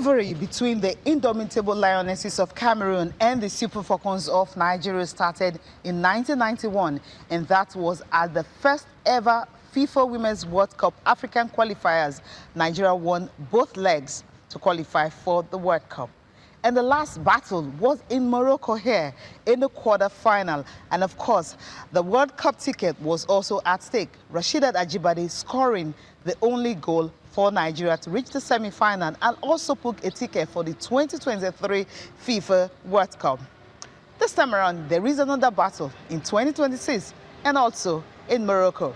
rivalry between the Indomitable Lionesses of Cameroon and the Super Falcons of Nigeria started in 1991, and that was at the first ever FIFA Women's World Cup African qualifiers. Nigeria won both legs to qualify for the World Cup. And the last battle was in Morocco here in the quarter-final. And of course, the World Cup ticket was also at stake. Rasheedat Ajibade scoring the only goal for Nigeria to reach the semi-final and also book a ticket for the 2023 FIFA World Cup. This time around, there is another battle in 2026 and also in Morocco.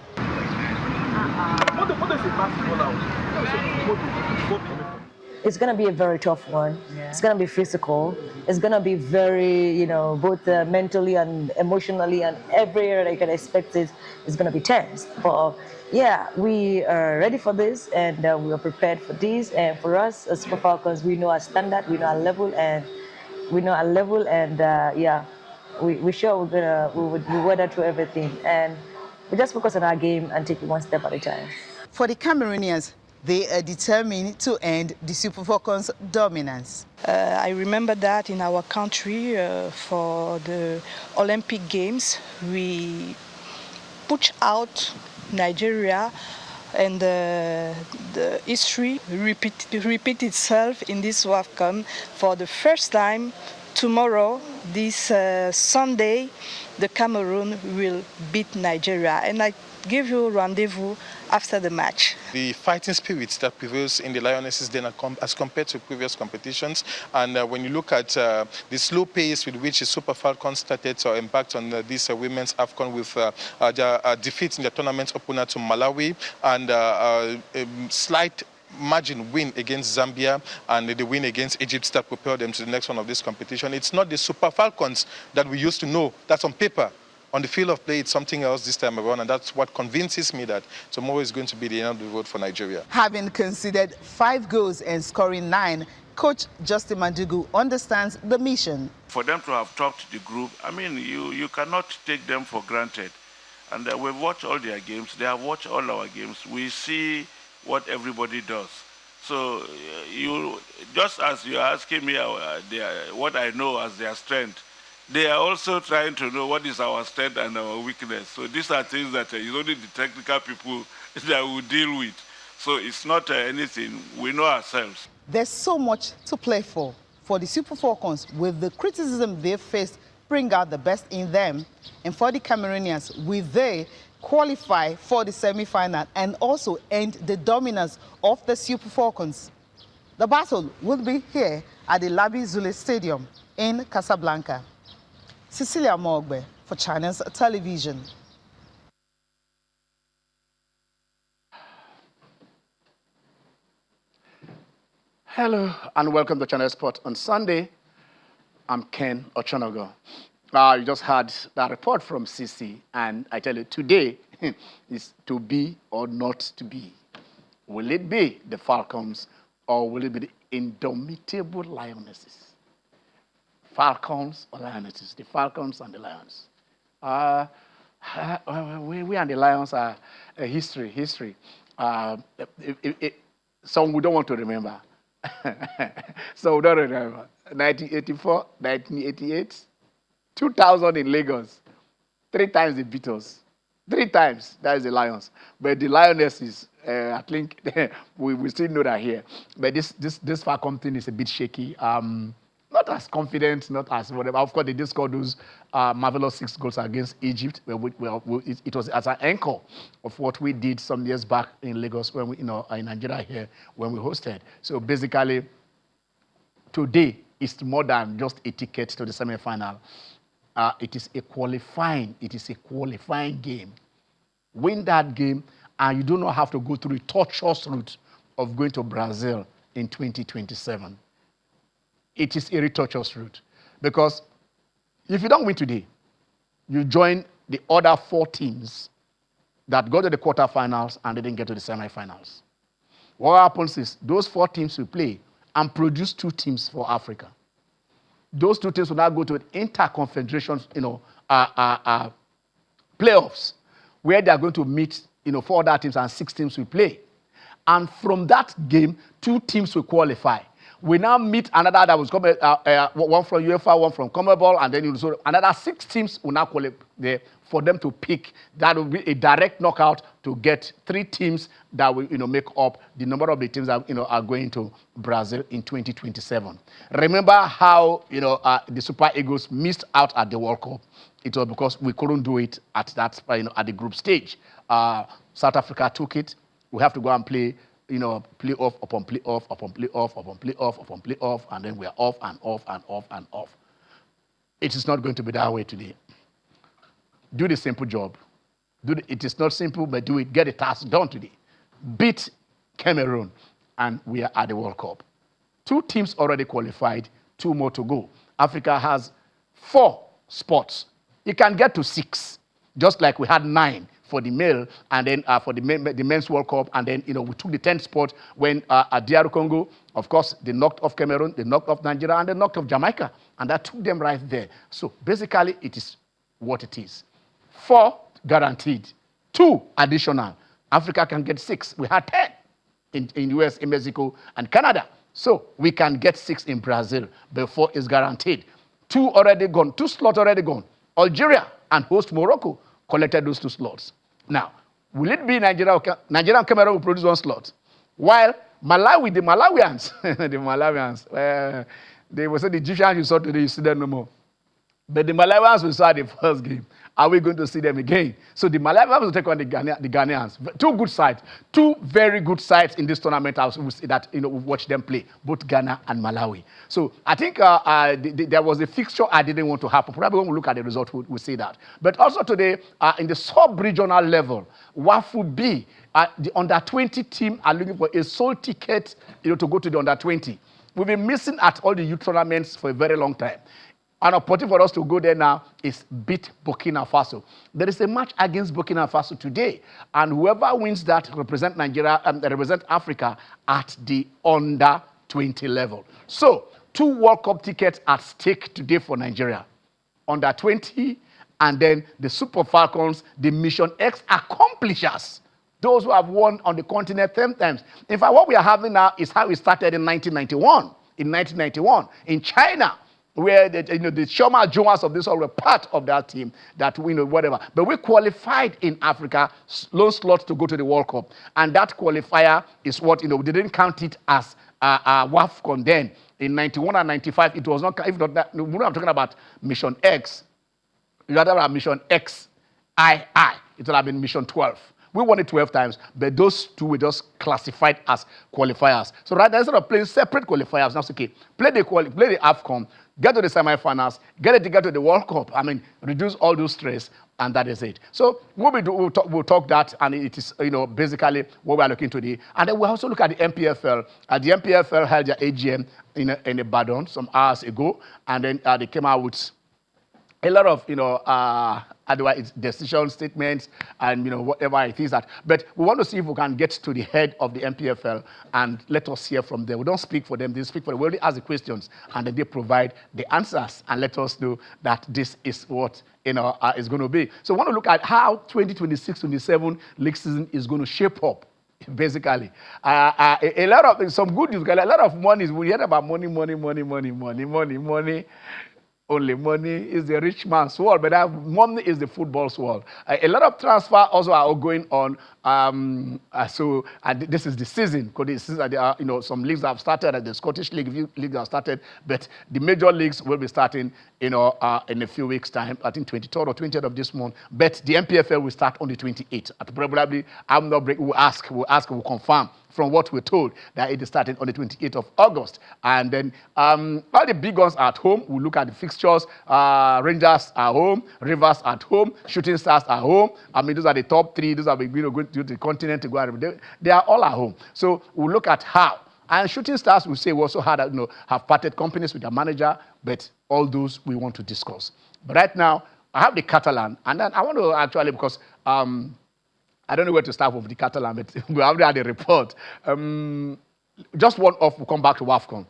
It's going to be a very tough one. Yeah. It's going to be physical. It's going to be very, both mentally and emotionally and every area that you can expect it is going to be tense. But yeah, we are ready for this and we are prepared for this. And for us as Super Falcons, we know our standard, we know our level, and yeah, we sure we weather through everything. And we just focus on our game and take it one step at a time. For the Cameroonians, they are determined to end the Super Falcons' dominance. I remember that in our country for the Olympic Games, we pushed out Nigeria, and the history repeat itself in this WAFCON for the first time. Tomorrow, this Sunday, the Cameroon will beat Nigeria, and I give you a rendezvous after the match. The fighting spirit that prevails in the Lionesses then as compared to previous competitions, and when you look at the slow pace with which the Super Falcons started to embark on this women's AFCON with their defeat in the tournament opener to Malawi and a slight margin win against Zambia and the win against Egypt that propelled them to the next one of this competition. It's not the Super Falcons that we used to know. That's on paper. On the field of play, it's something else this time around, and that's what convinces me that tomorrow is going to be the end of the road for Nigeria. Having conceded 5 goals and scoring 9, Coach Justin Madugu understands the mission. For them to have topped the group, I mean, you cannot take them for granted. And we've watched all their games. They have watched all our games. We see what everybody does. So just as you're asking me what I know as their strength, they are also trying to know what is our strength and our weakness. So these are things that it's only the technical people that will deal with. So it's not anything. We know ourselves. There's so much to play for the Super Falcons. With the criticism they've faced, bring out the best in them. And for the Cameroonians, will they qualify for the semi-final and also end the dominance of the Super Falcons? The battle will be here at the Labi Zule Stadium in Casablanca. Cecilia Mogbe for Channels Television. Hello and welcome to Channel Sport on Sunday. I'm Ken Ochonogo. You just heard that report from CC, and I tell you today is to be or not to be. Will it be the Falcons or will it be the Indomitable Lionesses? Falcons or Lionesses? The Falcons and the Lions. We and the Lions are a history. Some we don't want to remember. So we don't remember. 1984, 1988, 2000 in Lagos. 3 times they beat us. 3 times, that is the Lions. But the Lionesses, I think we still know that here. But this Falcon thing is a bit shaky. Not as confident, not as whatever. Of course, they did score those marvelous 6 goals against Egypt. It was as an anchor of what we did some years back in Lagos when we, in Nigeria here, when we hosted. So basically, today is more than just a ticket to the semi-final. It is a qualifying game. Win that game, and you do not have to go through the tortuous route of going to Brazil in 2027. It is a tortuous route. Because if you don't win today, you join the other 4 teams that go to the quarterfinals and didn't get to the semifinals. What happens is those 4 teams will play and produce 2 teams for Africa. Those 2 teams will now go to an interconfederation, playoffs, where they are going to meet, 4 other teams and 6 teams will play. And from that game, 2 teams will qualify. We now meet another that was coming, one from UEFA, one from CONMEBOL, and then so another 6 teams will now qualify there for them to pick. That will be a direct knockout to get 3 teams that will, make up the number of the teams that, are going to Brazil in 2027. Remember how, the Super Eagles missed out at the World Cup? It was because we couldn't do it at that, at the group stage. South Africa took it. We have to go and play, play-off upon play-off upon play-off upon play-off upon play-off, and then we are off and off and off and off. It is not going to be that way today. Do the simple job. It is not simple, but do it. Get the task done today. Beat Cameroon, and we are at the World Cup. 2 teams already qualified, 2 more to go. Africa has 4 spots. It can get to 6, just like we had 9 for the male, and then for the men's World Cup, and then we took the 10th spot when at DR Congo, of course, they knocked off Cameroon, they knocked off Nigeria, and they knocked off Jamaica, and that took them right there. So basically, it is what it is. 4 guaranteed, 2 additional. Africa can get 6. We had 10 in US, in Mexico, and Canada. So we can get 6 in Brazil before it's guaranteed. 2 already gone, 2 slots already gone. Algeria and host Morocco collected those 2 slots. Now, will it be Nigeria and Cameroon will produce 1 slot? While Malawi, the Malawians, they will say the Egyptians you saw today, you see them no more. But the Malawians we saw at the first game. Are we going to see them again? So the Malawians will take on the Ghanaians. 2 good sides. 2 very good sides in this tournament. I will see that, we watch them play, both Ghana and Malawi. So I think there was a fixture I didn't want to happen. Probably when we look at the result, we'll see that. But also today, in the sub-regional level, WAFU B, the under-20 team are looking for a sole ticket, to go to the under-20. We've been missing at all the youth tournaments for a very long time. An opportunity for us to go there now is beat Burkina Faso. There is a match against Burkina Faso today, and whoever wins that represent Nigeria and represent Africa at the under-20 level. So 2 World Cup tickets at stake today for Nigeria. Under-20, and then the Super Falcons, the Mission X accomplishers. Those who have won on the continent 10 times. In fact, what we are having now is how it started in 1991. In 1991, in China, where the Shoma Joas of this all were part of that team, that whatever. But we qualified in Africa, low slots to go to the World Cup. And that qualifier is what, we didn't count it as WAFCON then. In 91 and 95, it was not, if not that, we're not talking about Mission X. You're talking about Mission XII. It would have been Mission 12. We won it 12 times, but those 2 were just classified as qualifiers. So right now, instead of playing separate qualifiers, now it's okay. Play the AFCON, get to the semifinals, get a ticket to the World Cup. I mean, reduce all those stress, and that is it. So what we do, we'll talk that, and it is, basically what we are looking today. And then we'll also look at the NPFL. The NPFL held their AGM in Ibadan some hours ago, and then they came out with a lot of, otherwise decision statements and, whatever it is that. But we want to see if we can get to the head of the NPFL and let us hear from them. We don't speak for them, they speak for them. We only ask the questions and then they provide the answers and let us know that this is what, is going to be. So we want to look at how 2026-27 league season is going to shape up. Basically, a lot of, some good news, a lot of money, we hear about money. Only money is the rich man's world, but money is the football's world. A lot of transfer also are going on. So this is the season. Because there are, some leagues have started. The Scottish league have started, but the major leagues will be starting, in a few weeks' time. I think 23rd or 20th of this month. But the NPFL will start on the 28th. Probably, I'm not breaking. We'll confirm from what we're told that it is starting on the 28th of August. And then all the big ones are at home. We'll look at the fixtures. Rangers are home. Rivers at home. Shooting Stars are home. I mean, those are the top 3. Those are going to the continent to go out. They are all at home. So we'll look at how. And Shooting Stars, we say, we also had, have parted companies with their manager, but all those we want to discuss. But right now, I have the Catalan, and then I want to actually, because I don't know where to start with the Catalan, but we already had a report. Just one off, we'll come back to WAFCON.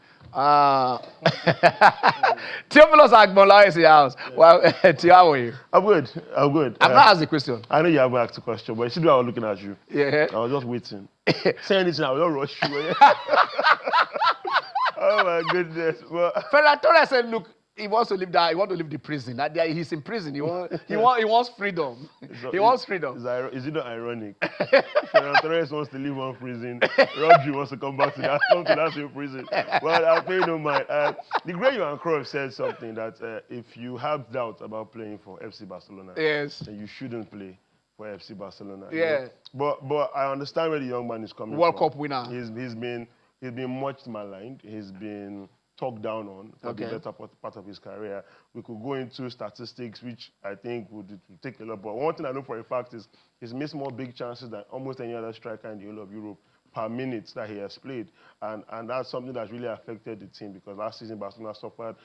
Theophilus Agbonla is in the house. Well, how are you? I'm good. I'm not asking the question. I know you haven't asked the question, but you should be looking at you. Yeah. I was just waiting. Say anything, I will not rush you. Oh my goodness. Well, Ferran Torres said, look, he wants to leave that. He wants to leave the prison. He's in prison. He wants freedom. He wants freedom. Is it not ironic? Ferran Torres wants to leave one prison. Rodri wants to come back to that same prison. Well, I'll pay no mind. The great Johan Cruyff said something that if you have doubts about playing for FC Barcelona, Yes, then you shouldn't play for FC Barcelona. Yeah. You know? But I understand where the young man is coming World from. Cup winner. He's been much maligned. He's been talked down on for the better part of his career. We could go into statistics, which I think would take a lot. But one thing I know for a fact is he's missed more big chances than almost any other striker in the whole of Europe per minute that he has played. And that's something that's really affected the team because last season Barcelona suffered,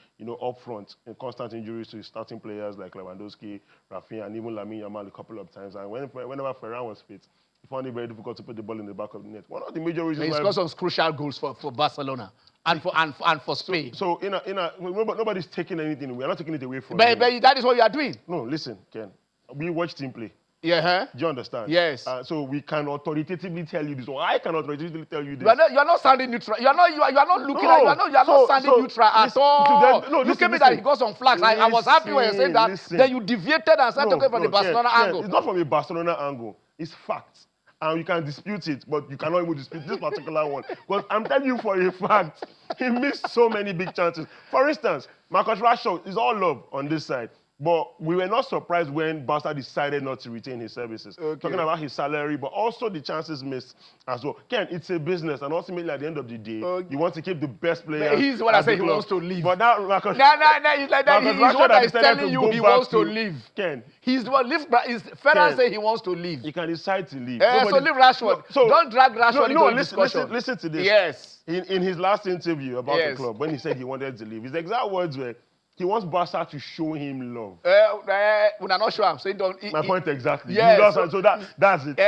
up front, constant injuries to his starting players like Lewandowski, Rafinha, and even Lamine Yamal a couple of times. And whenever Ferran was fit, he found it very difficult to put the ball in the back of the net. One of the major reasons he scored some crucial goals for Barcelona and for Spain. So nobody's taking anything. We are not taking it away from But that is what you are doing. No, listen, Ken. We watched him play. Yeah. Do you understand? Yes. So we can authoritatively tell you this, or I can authoritatively tell you this. You are not sounding neutral. You are not looking at. You are not sounding neutral at all. You came in that he got some flags. I was happy when you said that. Then you deviated and started talking from the Barcelona angle. It's not from a Barcelona angle. It's facts. And you can dispute it, but you cannot even dispute this particular one. Because I'm telling you for a fact, he missed so many big chances. For instance, Marcus Rashford is all love on this side. But we were not surprised when Barca decided not to retain his services. Talking about his salary, but also the chances missed as well. Ken, it's a business, and ultimately at the end of the day, you want to keep the best players. But he's what I say he wants to leave. But now, Marcus, he's like that. He's what I'm telling you. He wants to leave. Ken, he's the one. Ferran say he wants to leave. He can decide to leave. So leave Rashford. Don't drag Rashford into the discussion. Listen to this. Yes. In his last interview about the club, when he said he wanted to leave, his exact words were, he wants Barca to show him love. We're not sure. So my point exactly. Yes. So that's it.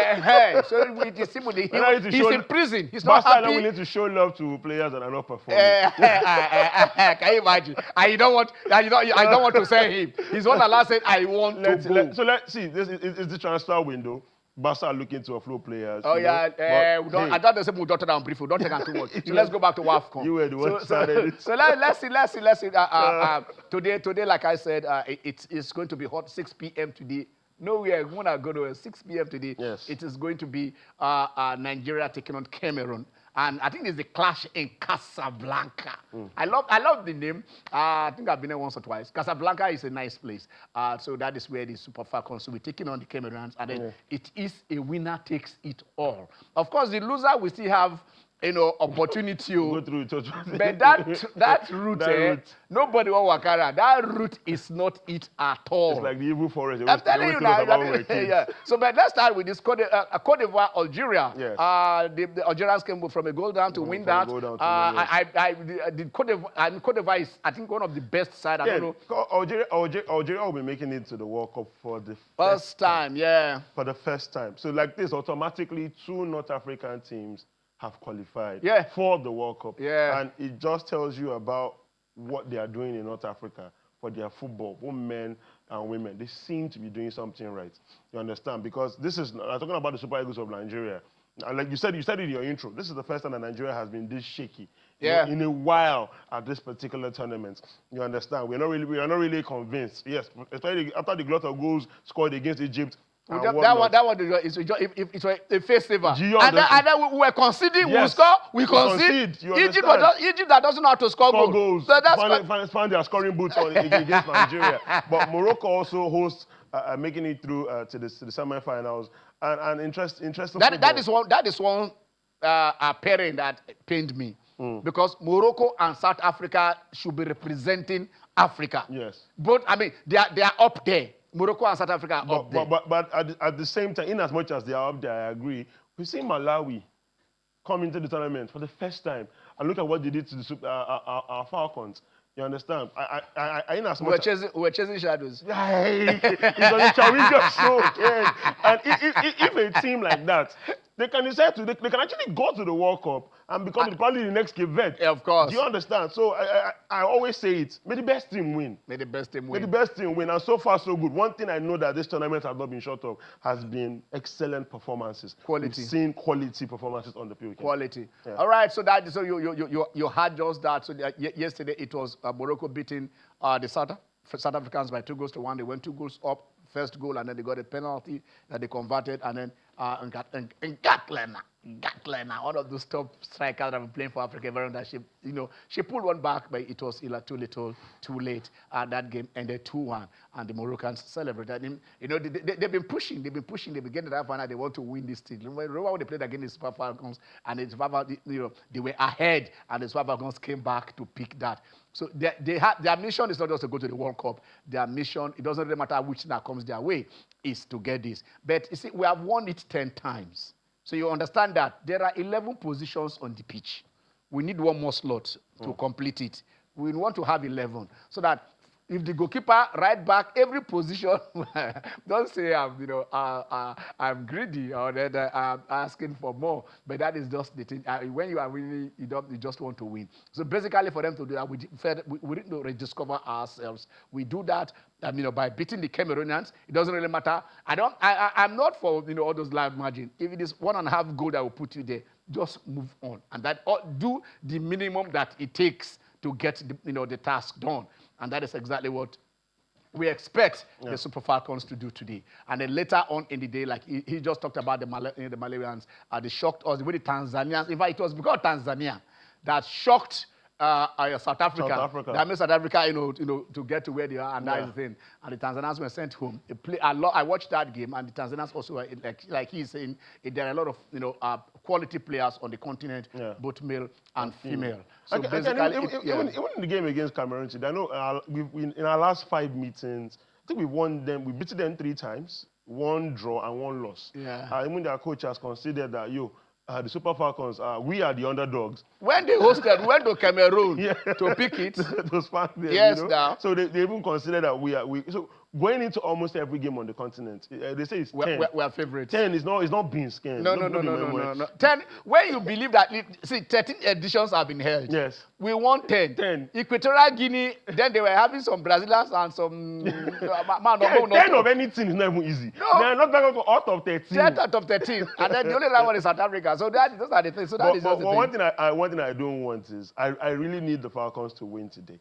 So he's in prison. He's not Barca happy. are not willing to show love to players that are not performing. Can you imagine? I don't want to say him. He's one that last said, I want to go. So let's see. This is the transfer window. Barca are looking to offload players. Oh, yeah. I thought the same with Dr. Down brief. Don't take on too much. So let's go back to WAFCON. You were the one who started it. So let's see. Today, like I said, it's going to be hot 6 p.m. today. No, we are going to go to 6 p.m. today. Yes. It is going to be Nigeria taking on Cameroon. And I think it's the clash in Casablanca. I love the name. I think I've been there once or twice. Casablanca is a nice place. So that is where the Super Falcons will be taking on the Cameroons. And then it is a winner takes it all. Of course, the loser will still have opportunity. Go through it. But that route, nobody will work around. That route is not it at all. It's like the evil forest. I'm telling you now. Yeah. So, but let's start with this Cote d'Ivoire, Algeria. Yes. The Algerians came from a goal down to win that. Cote d'Ivoire is, I think, one of the best sides. I don't know. Algeria will be making it to the World Cup for the first time. Yeah. For the first time. So, like this, automatically, 2 North African teams have qualified for the World Cup. Yeah. And it just tells you about what they are doing in North Africa for their football, both men and women. They seem to be doing something right. You understand? Because this is, I'm talking about the Super Eagles of Nigeria. And like you said in your intro, this is the first time that Nigeria has been this shaky in a while at this particular tournament. You understand? We are not really convinced. Yes, especially after the glut of goals scored against Egypt. That one is a face saver. And then we were conceding, yes. we concede. Egypt that doesn't know how to score goals. So that's found their scoring boots against Nigeria. But Morocco also hosts making it through to the semi-finals. And interesting. That is one pairing that pained me. Because Morocco and South Africa should be representing Africa. Yes. But I mean, they are up there. Morocco and South Africa are up there. But at the same time, in as much as they are up there, I agree. We see Malawi come into the tournament for the first time and look at what they did to our Falcons. You understand? In as much we're chasing shadows. It's on the Chawinga show. And if a team like that they can decide to, they can actually go to the World Cup and become probably the next Cape Verde. Yeah, of course. Do you understand? So I always say it. May the best team win. May the best team win. May the best team win. And so far, so good. One thing I know that this tournament has not been short of has been excellent performances. Quality. We've seen quality performances on the field. Quality. Yeah. All right, so you had just that. So yesterday it was Morocco beating the South Africans by 2-1. They went 2 goals up. First goal, and then they got a penalty that they converted, and then Gatlena, one of those top strikers that have been playing for Africa, that she pulled one back, but it was too little, too late. That game ended 2-1, and the Moroccans celebrated. They've been pushing, they've been getting to that final. They want to win this thing. Remember when they played against the Super Falcons, and they were ahead, and the Super Falcons came back to pick that. So their mission is not just to go to the World Cup. Their mission, it doesn't really matter which that comes their way, is to get this. But you see, we have won it 10 times. So you understand that there are 11 positions on the pitch. We need one more slot to complete it. We want to have 11 so that if the goalkeeper, right back, every position, don't say I'm greedy or that I'm asking for more, but that is just the thing. When you are winning, you just want to win. So basically, for them to do that, we need to rediscover ourselves. We do that by beating the Cameroonians. It doesn't really matter. I'm not for all those loud margin. If it is 1.5 goal that will put you there, just move on and do the minimum that it takes to get the task done. And that is exactly what we expect the Super Falcons to do today. And then later on in the day, like he just talked about the Malawians, they shocked us with the Tanzanians. In fact, it was because of Tanzania that shocked South Africa. That made South Africa, to get to where they are, and that is the thing. And the Tanzanians were sent home. I watched that game, and the Tanzanians also were, like he's saying, there are a lot of quality players on the continent, both male and female. So even in the game against Cameroon, I know in our last 5 meetings, I think we won them. We beat them 3 times, 1 draw and 1 loss. Yeah. Even their coach has considered that the Super Falcons, we are the underdogs. When they hosted, we went to Cameroon to pick it. Those fans there, yes, now. So they even consider that so going into almost every game on the continent, they say it's 10. We are favorites. 10 is not being scared. No. 10, when you believe that, 13 editions have been held. Yes. We won 10. Equatorial Guinea, then they were having some Brazilians and some... 10 of anything is not even easy. No. They are not going to go out of 13. 10 out of 13. And then the only one is South Africa. So those are the things. So that is just the thing. One thing I don't want is, I really need the Falcons to win today.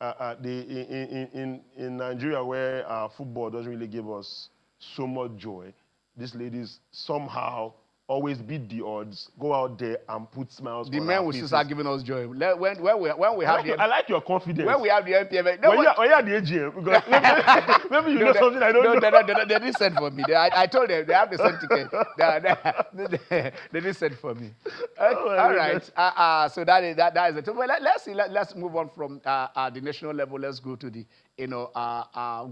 In Nigeria, where football doesn't really give us so much joy, these ladies somehow always beat the odds, go out there and put smiles on our faces. The men will start giving us joy. When we have I like your confidence. When we have the NPFL. When you are the AGM, because maybe you know something I don't know. They didn't send for me. I told them they have the same ticket. They didn't send for me. All right. So that is it. Well, let's move on from the national level. Let's go to the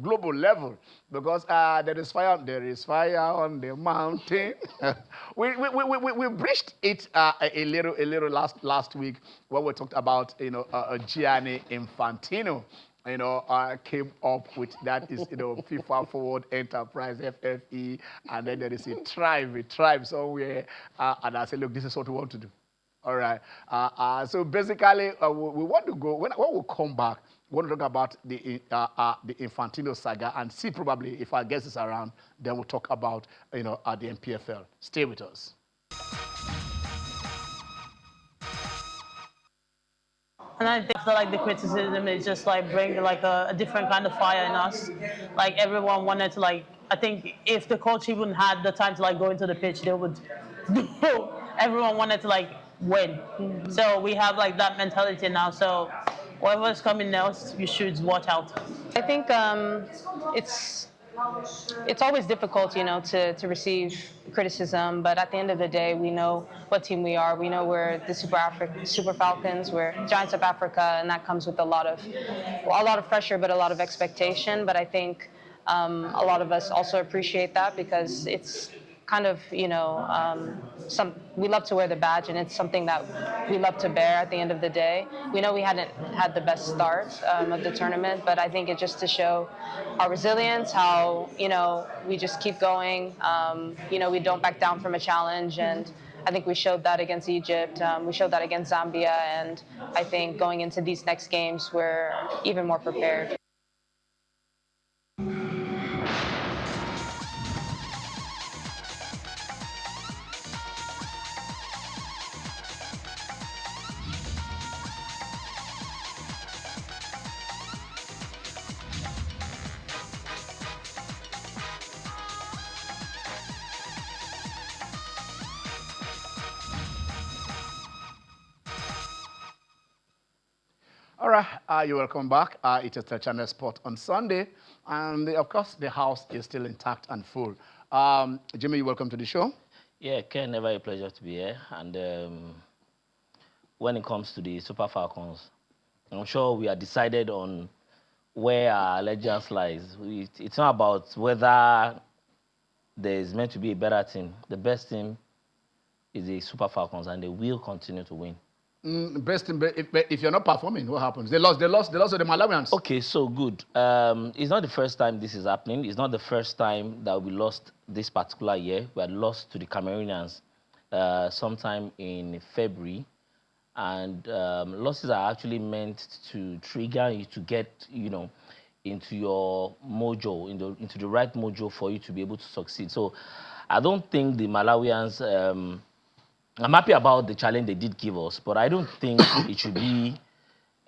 global level, because there is fire on the mountain. we breached it a little last week when we talked about Gianni Infantino. Came up with that is FIFA Forward Enterprise, FFE, and then there is a tribe somewhere, and I said, look, this is what we want to do. All right. So basically, we want to go when we come back. We want to talk about the Infantino saga and see probably if our guest is around, then we'll talk about the NPFL. Stay with us. And I feel like the criticism is just like bring like a different kind of fire in us. Like everyone wanted to I think if the coach even had the time to go into the pitch, they would. Everyone wanted to win. So we have that mentality now. So whatever's coming next, you should watch out. I think it's always difficult, to receive criticism. But at the end of the day, we know what team we are. We know we're the Super Falcons. We're Giants of Africa, and that comes with a lot of pressure, but a lot of expectation. But I think a lot of us also appreciate that because it's kind of, we love to wear the badge, and it's something that we love to bear at the end of the day. We know we hadn't had the best start of the tournament, but I think it's just to show our resilience, how, we just keep going. We don't back down from a challenge, and I think we showed that against Egypt. We showed that against Zambia, and I think going into these next games, we're even more prepared. All right, you're welcome back. It is the Channel Sport on Sunday, and of course, the house is still intact and full. Jimmy, you're welcome to the show. Yeah, Ken, never a pleasure to be here. And when it comes to the Super Falcons, I'm sure we are decided on where our allegiance lies. It's not about whether there is meant to be a better team. The best team is the Super Falcons, and they will continue to win. Best team, if you're not performing, what happens? They lost to the Malawians. Okay, so good. It's not the first time this is happening. It's not the first time that we lost this particular year. We had lost to the Cameroonians sometime in February. And losses are actually meant to trigger you to get, into your mojo, into the right mojo for you to be able to succeed. So I don't think the Malawians... I'm happy about the challenge they did give us, but I don't think it should be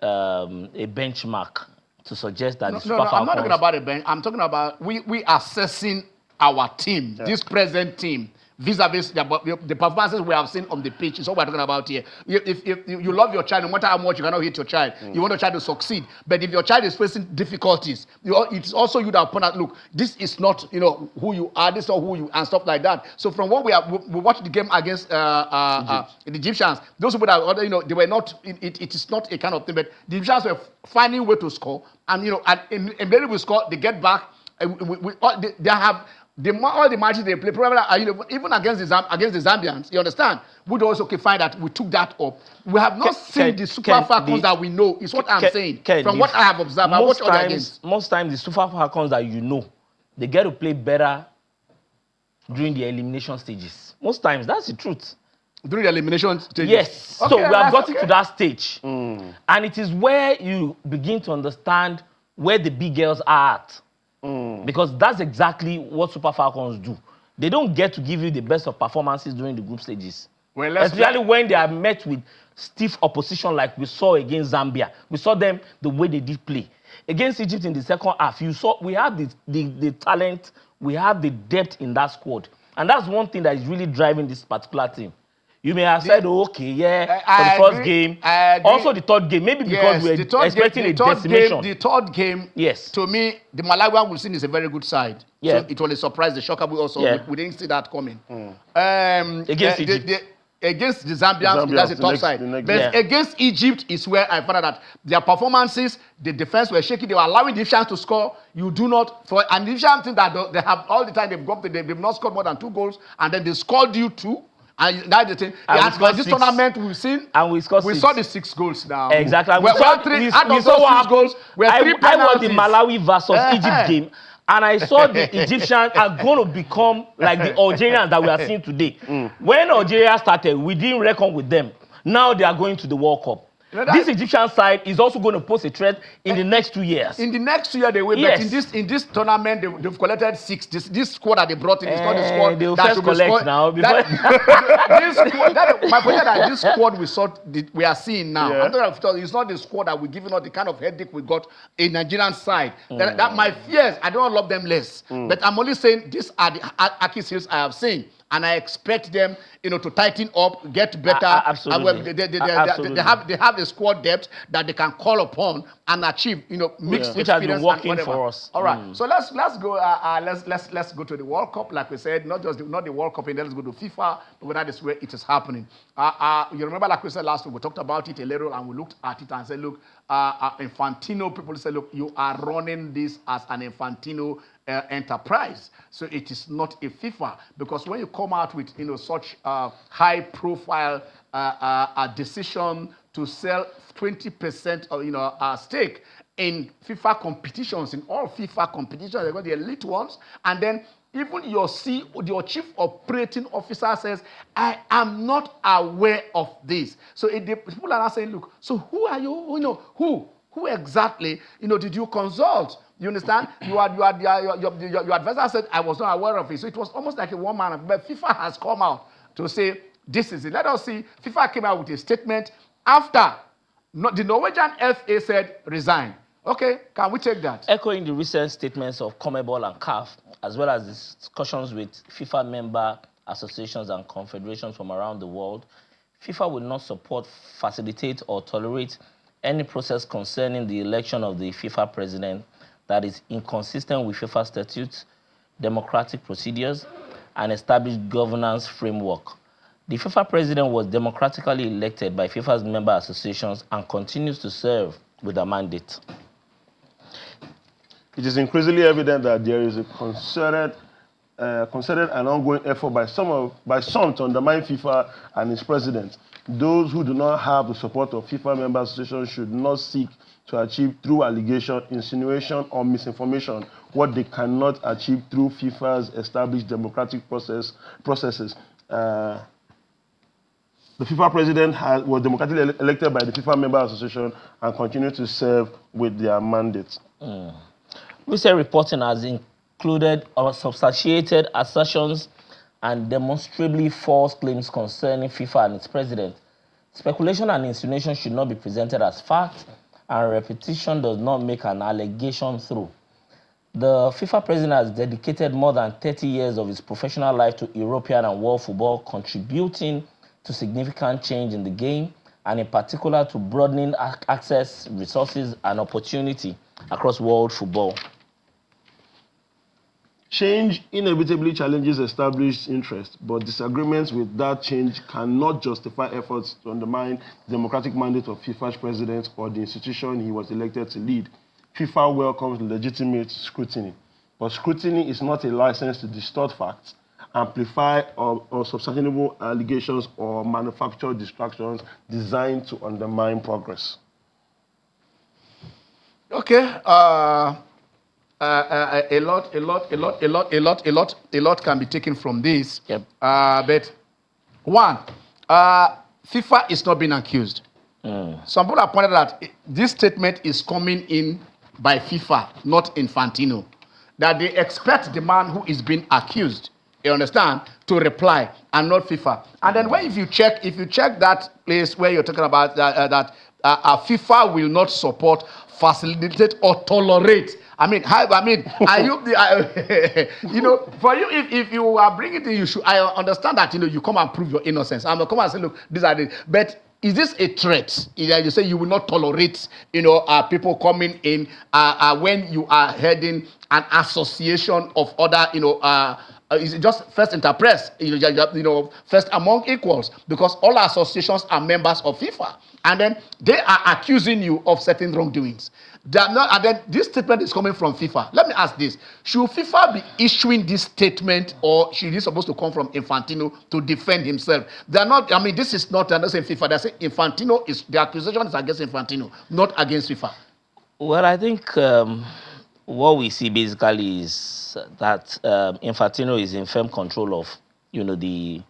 a benchmark to suggest that the Super Falcons... I'm not talking about a bench. I'm talking about we assessing our team, this present team, vis-a-vis the performances we have seen on the pitch. Is what we're talking about here. If you love your child, no matter how much you cannot hit your child, you want your child to succeed. But if your child is facing difficulties, it's also you that point out, look, this is not who you are, this is not who you and stuff like that. So from what we watched the game against the Egyptians, those people that they were not. It is not a kind of thing. But the Egyptians were finding a way to score, and and when we score, they get back. They have. All the matches they play, probably even against the Zambians, you understand? We'd also find that we took that up. We have not seen the Super Falcons that we know. Is what I'm saying. From what I have observed, I watch other games. Most times, the Super Falcons that they get to play better during the elimination stages. Most times, that's the truth. During the elimination stages? Yes. Okay, so we have gotten to that stage. And it is where you begin to understand where the big girls are at. Because that's exactly what Super Falcons do. They don't get to give you the best of performances during the group stages. Well, especially when they are met with stiff opposition like we saw against Zambia. We saw them the way they did play. Against Egypt in the second half, we have the talent, we have the depth in that squad. And that's one thing that is really driving this particular team. You may have said, okay, for the first game. Also the third game, maybe because we're expecting a decimation. The third game, to me, the Malawian we've seen is a very good side. Yeah. So it was a surprise. The shocker, we didn't see that coming. Against Egypt. Against the Zambians, that's the top side. But against Egypt is where I found out that their performances, the defense were shaky. They were allowing the Egyptians to score. You do not, for an Egyptian thing that they have all the time, they've not scored more than 2 goals, and then they scored you 2. And that's the thing. And this tournament we've seen, and we saw the 6 goals now. Exactly. We saw what goals. I watched the Malawi versus Egypt game, and I saw the Egyptians are going to become like the Algerians that we are seeing today. When Algeria started, we didn't reckon with them. Now they are going to the World Cup. This Egyptian side is also going to pose a threat in the next 2 years. In the next 2 years, they will. Yes. But in this tournament, they've collected 6. This squad that they brought in is not the squad they will that first collect now. My point is that this squad we are seeing now, it's not the squad that we're giving us the kind of headache we got in Nigerian side. That my fears, I don't love them less. But I'm only saying these are the Achilles I have seen. And I expect them, to tighten up, get better. Absolutely. They have the squad depth that they can call upon and achieve, mixed which has been working for us. All right. So let's go. Let's go to the World Cup, like we said. Not the World Cup, and then let's go to FIFA. But that is where it is happening. You remember, like we said last week, we talked about it a little, and we looked at it and said, look, Infantino. People said, look, you are running this as an Infantino enterprise. So it is not a FIFA, because when you come out with such high-profile decision to sell 20% of stake in FIFA competitions, in all FIFA competitions, they've got the elite ones, and then even your chief operating officer says, I am not aware of this. So people are not saying, look, so who are you? Who exactly, did you consult? You understand? Your advisor said, I was not aware of it. So it was almost like a one-man. But FIFA has come out to say, this is it. Let us see. FIFA came out with a statement after the Norwegian FA said, resign. Okay, can we take that? Echoing the recent statements of CONMEBOL and CAF, as well as discussions with FIFA member associations and confederations from around the world, FIFA will not support, facilitate, or tolerate any process concerning the election of the FIFA president that is inconsistent with FIFA statutes, democratic procedures, and established governance framework. The FIFA president was democratically elected by FIFA's member associations and continues to serve with a mandate. It is increasingly evident that there is a concerted and ongoing effort by some to undermine FIFA and its president. Those who do not have the support of FIFA member associations should not seek to achieve through allegation, insinuation, or misinformation what they cannot achieve through FIFA's established democratic processes. The FIFA president was democratically elected by the FIFA member association and continues to serve with their mandate. Recent reporting has included substantiated assertions and demonstrably false claims concerning FIFA and its president. Speculation and insinuation should not be presented as fact, and repetition does not make an allegation through. The FIFA president has dedicated more than 30 years of his professional life to European and world football, contributing to significant change in the game, and in particular to broadening access, resources, and opportunity across world football. Change inevitably challenges established interests, but disagreements with that change cannot justify efforts to undermine the democratic mandate of FIFA's president or the institution he was elected to lead. FIFA welcomes legitimate scrutiny, but scrutiny is not a license to distort facts, amplify or substantiable allegations, or manufacture distractions designed to undermine progress. Okay. A lot can be taken from this. Yep. But one, FIFA is not being accused. Some people have pointed out that this statement is coming in by FIFA, not Infantino. That they expect the man who is being accused, you understand, to reply, and not FIFA. And then if you check that place where you're talking about that FIFA will not support, facilitate, or tolerate. Are you for you, if you are bringing it, you should. I understand that you come and prove your innocence. I'm gonna come and say, look, these are the. But is this a threat? You say you will not tolerate, people coming in when you are heading an association of other, is it just first enterprise, first among equals, because all associations are members of FIFA, and then they are accusing you of certain wrongdoings. They are not, and then this statement is coming from FIFA. Let me ask this: should FIFA be issuing this statement, or should it supposed to come from Infantino to defend himself? They are not. This is not. They're not saying FIFA. They're saying Infantino is the accusation is against Infantino, not against FIFA. Well, I think what we see basically is that Infantino is in firm control of, the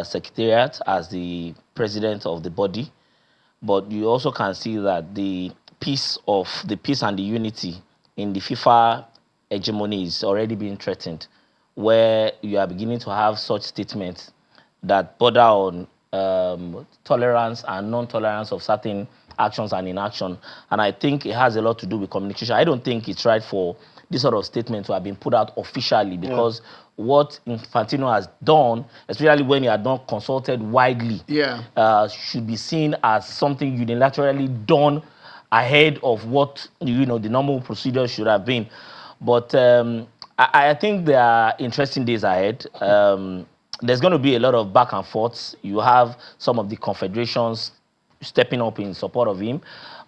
secretariat as the president of the body, but you also can see that the peace and the unity in the FIFA hegemony is already being threatened, where you are beginning to have such statements that border on tolerance and non-tolerance of certain actions and inaction. And I think it has a lot to do with communication. I don't think it's right for this sort of statement to have been put out officially, because what Infantino has done, especially when he had not consulted widely, should be seen as something unilaterally done ahead of what the normal procedure should have been. But I think there are interesting days ahead. There's going to be a lot of back and forths. You have some of the confederations stepping up in support of him,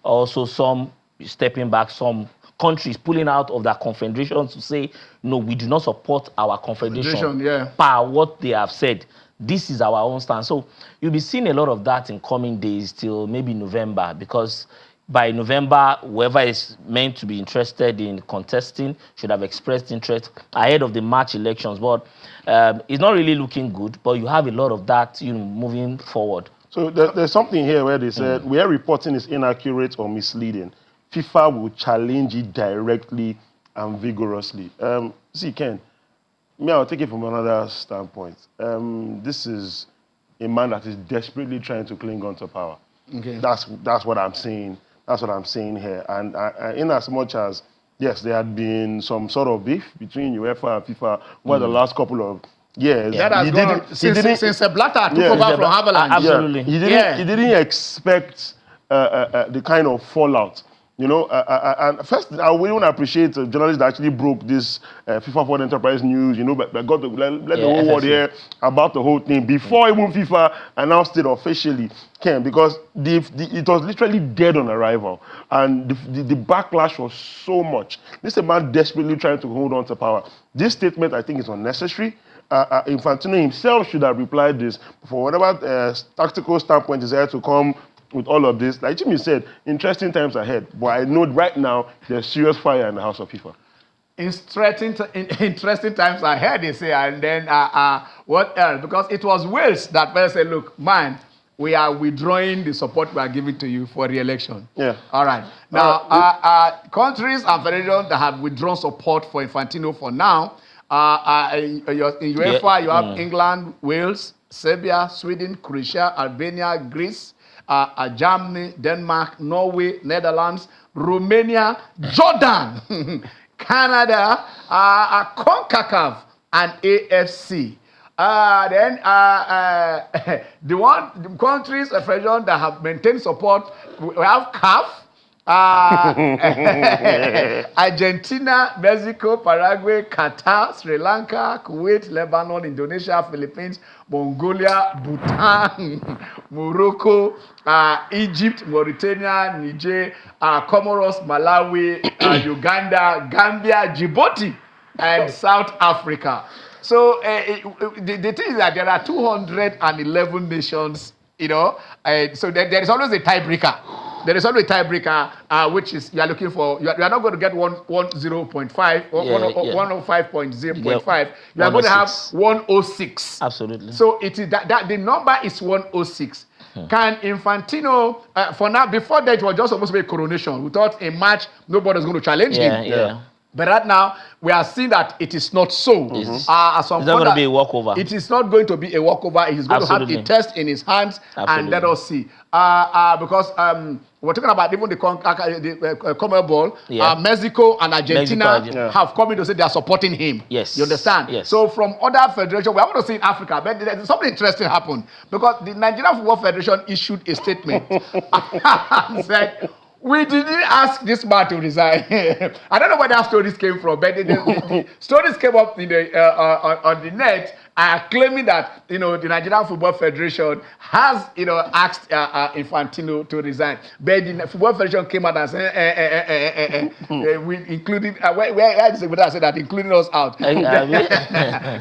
also some stepping back, some countries pulling out of their confederations to say, no, we do not support our confederation yeah. per what they have said. This is our own stance. So you'll be seeing a lot of that in coming days till maybe November, because by November, whoever is meant to be interested in contesting should have expressed interest ahead of the March elections. But it's not really looking good, but you have a lot of that, moving forward. So there's something here where they said, where reporting is inaccurate or misleading, FIFA will challenge it directly and vigorously. See, Ken, I'll take it from another standpoint. This is a man that is desperately trying to cling on to power. Okay. That's what I'm saying. That's what I'm saying here. And in as much as, yes, there had been some sort of beef between UEFA and FIFA over the last couple of years. Yeah, that's gone since Blatter took over from Avalanche. Absolutely. He didn't expect the kind of fallout. And first, I really want to appreciate the journalists that actually broke this FIFA Foreign Enterprise news, but got to let the whole world hear about the whole thing before even FIFA announced it officially, Ken, because it was literally dead on arrival. And the backlash was so much. This is a man desperately trying to hold on to power. This statement, I think, is unnecessary. Infantino himself should have replied this. For whatever tactical standpoint is there to come with all of this, like Jimmy said, interesting times ahead. But I know right now there's serious fire in the house of FIFA. Interesting times ahead, they say. And then what else? Because it was Wales that first said, look, man, we are withdrawing the support we are giving to you for re-election. Yeah. All right. Now, countries and federations that have withdrawn support for Infantino for now, in UEFA, you have England, Wales, Serbia, Sweden, Croatia, Albania, Greece, Germany, Denmark, Norway, Netherlands, Romania, Jordan, Canada, CONCACAF, and AFC. Then the countries of region that have maintained support, we have CAF, Argentina, Mexico, Paraguay, Qatar, Sri Lanka, Kuwait, Lebanon, Indonesia, Philippines, Mongolia, Bhutan, Morocco, Egypt, Mauritania, Niger, Comoros, Malawi, Uganda, Gambia, Djibouti, and South Africa. So the thing is that there are 211 nations, so there is always a tiebreaker. There is always a tiebreaker, which is you are looking for. You are not going to get 105.0.5. You are going to have 106. Absolutely. So it is that the number is 106. Can Infantino, for now, before that, it was just supposed to be a coronation. We thought in March, nobody was going to challenge him. Yeah. But right now, we are seeing that it is not so. It's not going to be a walkover. It is not going to be a walkover. He's going to have a test in his hands, and let us see. Because we're talking about even the CONMEBOL, Mexico and Argentina have come in to say they are supporting him. Yes. You understand? Yes. So from other federations, we are going to see in Africa, but there's something interesting happened. Because the Nigerian Football Federation issued a statement and said, we didn't ask this man to resign. I don't know where that stories came from, but the stories came up in on the net claiming that the Nigerian Football Federation has asked Infantino to resign. But the Football Federation came out and said, we included where is it? I said that including us out.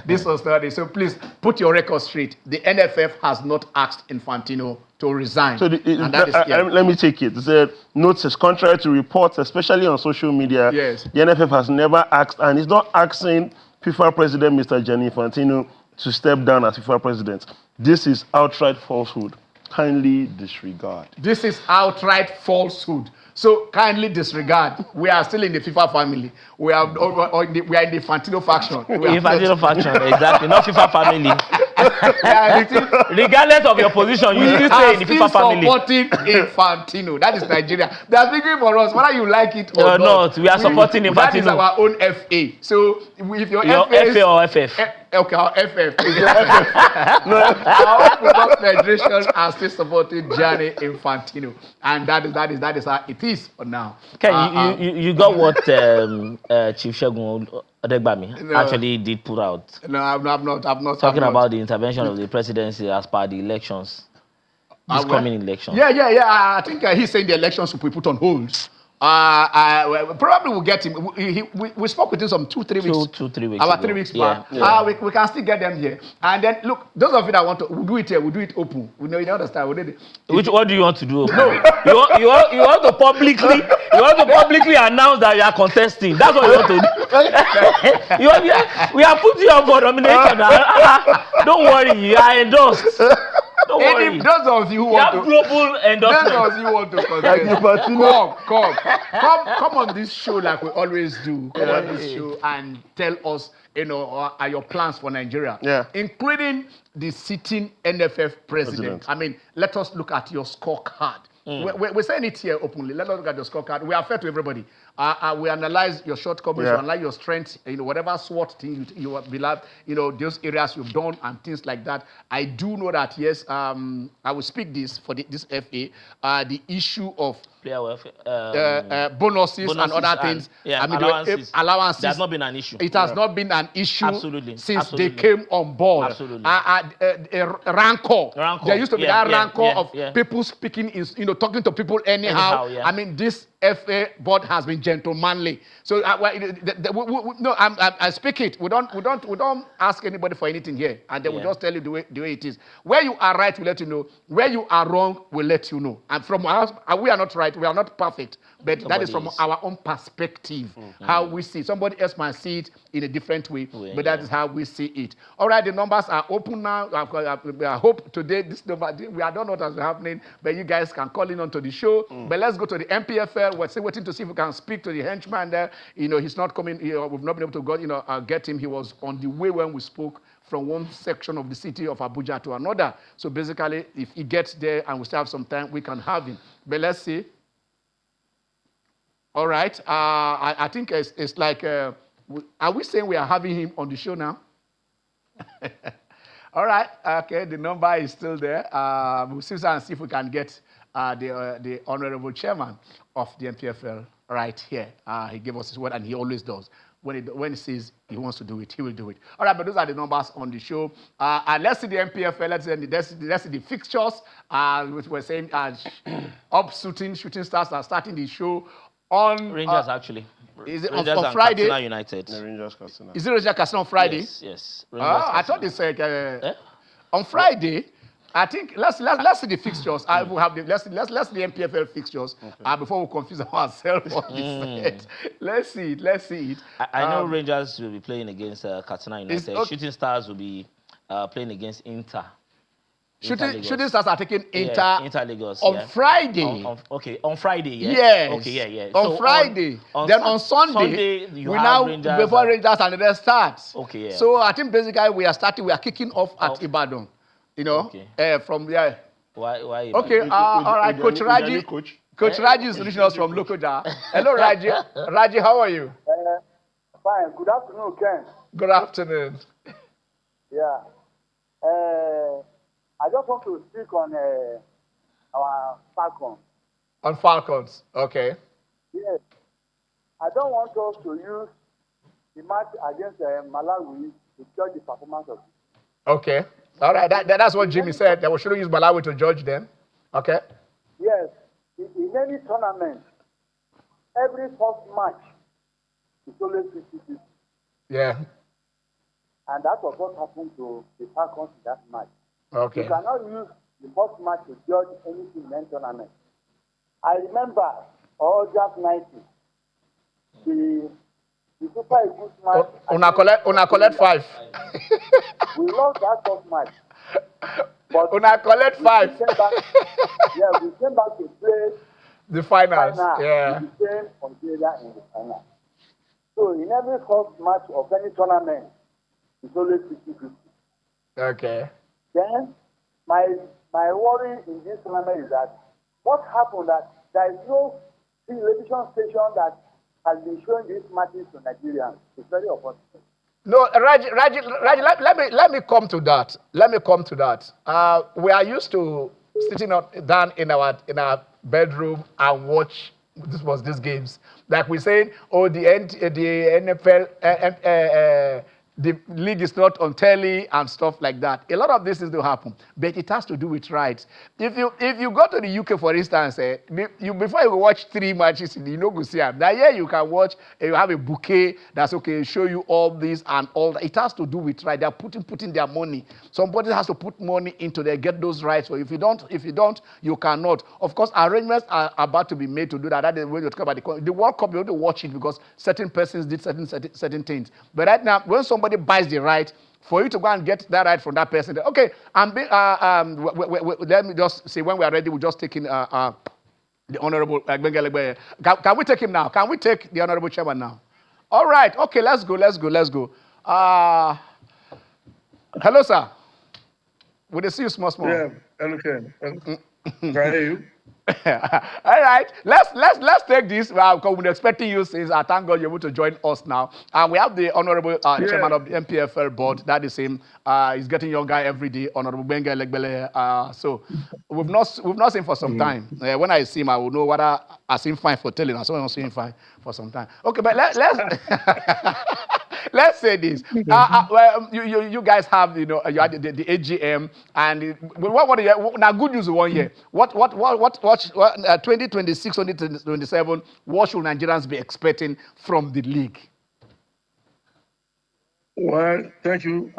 This was study. So please put your record straight. The NFF has not asked Infantino to resign. So let me take it. It said, notes is contrary to reports, especially on social media. Yes. The NFF has never asked, and it's not asking FIFA President Mr. Gianni Infantino to step down as FIFA President. This is outright falsehood. Kindly disregard. This is outright falsehood. So kindly disregard. We are still in the FIFA family. We are in the Infantino faction. Infantino faction, exactly. Not FIFA family. Regardless of your position, you still stay in the FIFA family. We are supporting Infantino. That is Nigeria. They are speaking for us, whether you like it or not. We are supporting Infantino. That is our own FA. So if your FA or FF? Okay, our FF. Our football federation are still supporting Gianni Infantino, and that is how it is for now. Okay, you got what Chief Segun Odegbami actually did put out. No, I've not. Talking about the intervention of the presidency as per the elections, this coming election. Yeah. I think he's saying the elections should be put on hold Probably we'll get him. We spoke with him some 2-3 weeks. 2-3 weeks. About ago. 3 weeks Yeah. back. We can still get them here. And then look, those of you that want to, we'll do it here. We'll do it open. We know you understand. We'll do it. What do you want to do? No, you want to publicly announce that you are contesting. That's what you want to do. We are putting you up for nomination. Don't worry, you are endorsed. Don't worry. Those of you who want to global endorsement. Those of you who want to contest, come on this show like we always do. Come on this show and tell us, your plans for Nigeria, including the sitting NFF president. I mean, let us look at your scorecard. We're saying it here openly. Let us look at your scorecard. We are fair to everybody. We analyze your shortcomings, we analyze your strengths, whatever SWOT thing you believe, those areas you've done and things like that. I do know that, yes, I will speak this for this FA, the issue of player welfare, bonuses and other things. Allowances. It has not been an issue. It has not been an issue since they came on board. Absolutely. Rancor. There used to be that rancor of people speaking, talking to people anyhow. I mean, this FA board has been gentlemanly. So I speak it. We don't ask anybody for anything here, and then we just tell you the way it is. Where you are right, we let you know. Where you are wrong, we let you know. And from us, we are not right. We are not perfect, but that is from our own perspective, how we see. Somebody else might see it in a different way, but that is how we see it. All right, the numbers are open now. I hope today this number. I don't know what has been happening, but you guys can call in onto the show. But let's go to the NPFL. We're still waiting to see if we can speak to the henchman there. He's not coming. We've not been able to get him. He was on the way when we spoke from one section of the city of Abuja to another. So basically, if he gets there and we still have some time, we can have him. But let's see. All right. I think it's like, are we saying we are having him on the show now? All right. Okay. The number is still there. We'll see if we can get the honorable chairman of the NPFL right here. He gave us his word, and he always does. When he says he wants to do it, he will do it. All right, but those are the numbers on the show. And let's see the NPFL. Let's see the fixtures. We're saying shooting stars are starting the show on Rangers actually. Is it Rangers on Friday? Katsina United. Rangers Katsina. Is it Rangers Katsina on Friday? Yes. I thought they said on Friday. I think let's see the fixtures. I will have let's see the NPFL fixtures before we confuse ourselves on this. Let's see it. I know Rangers will be playing against Katsina United. Shooting Stars will be playing against Inter. Shooting Stars are taking Inter Lagos on Friday. On Friday, yeah. Yes. Okay, yeah. On so Friday. Then on Sunday we now Rangers before Rangers and the starts. Okay, yeah. So I think basically we are kicking off at Ibadan. From there. Why? Okay, all right, Coach Raji. Coach Raji is reaching us from Lokoja. Hello, Raji. Raji, how are you? Fine. Good afternoon, Ken. Good afternoon. Yeah. I just want to speak on our Falcons. On Falcons, okay. Yes. I don't want us to use the match against Malawi to judge the performance of it. Okay. All right, that's what Jimmy said, that we shouldn't use Malawi to judge them. Okay? Yes. In any tournament, every first match is always 50-50. Yeah. And that was what happened to the Falcons in that match. Okay. You cannot use the first match to judge anything in any tournament. I remember, just 90, the Super Eagles match. Una collect 5. We lost that first match. But Una collect 5. We came back to play the finals. Yeah. We became Australia in the final. So in every first match of any tournament, it's always 50-50. Okay. Then my worry in this tournament is that what happened that there is no television station that has been showing these matches to Nigerians. It's very unfortunate. No, Raji, let me come to that. We are used to sitting down in our bedroom and watch these games. Like we saying, the NFL the league is not on telly and stuff like that. A lot of this is to happen, but it has to do with rights. If you go to the UK, for instance, before you watch 3 matches, you know, go see them. Now here you can watch, you have a bouquet that's okay, show you all this and all that. It has to do with right. They're putting their money. Somebody has to put money into there, get those rights. So if you don't, you cannot. Of course, arrangements are about to be made to do that. That is when you talk about the World Cup. You have to watch it because certain persons did certain things. But right now, when somebody buys the right, for you to go and get that right from that person, okay, let me just say, when we are ready, we'll just take in the Honorable Bengelegbe. Can we take him now? Can we take the Honorable Chairman now? All right, okay, let's go. Hello, sir. Would they see you small? Yeah, okay. Can I hear you? All right, let's take this. Because we've been expecting you since. I thank God you're able to join us now. And we have the Honorable Chairman of the NPFL board. That is him. He's getting younger every day. Honorable Benga Legbele. So we've not seen for some time. When I see him, I will know whether I see him fine for telling. I saw him see him fine for some time. Okay, but let's let's say this. Well, you guys have, you had the AGM, and what now? Good news 1 year. What 2026, 2027? What should Nigerians be expecting from the league? Well, thank you.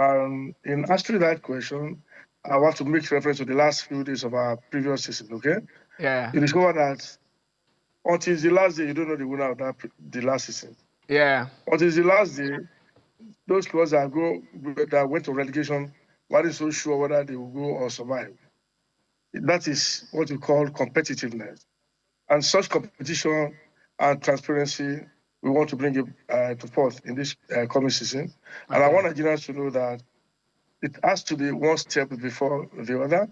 In answering that question, I want to make reference to the last few days of our previous season. Okay. Yeah. You discover that until the last day, you don't know the winner of the last season. Yeah. Until the last day, those clubs that went to relegation weren't so sure whether they will go or survive. That is what we call competitiveness. And such competition and transparency, we want to bring it to forth in this coming season. And I want Nigerians to know that it has to be one step before the other.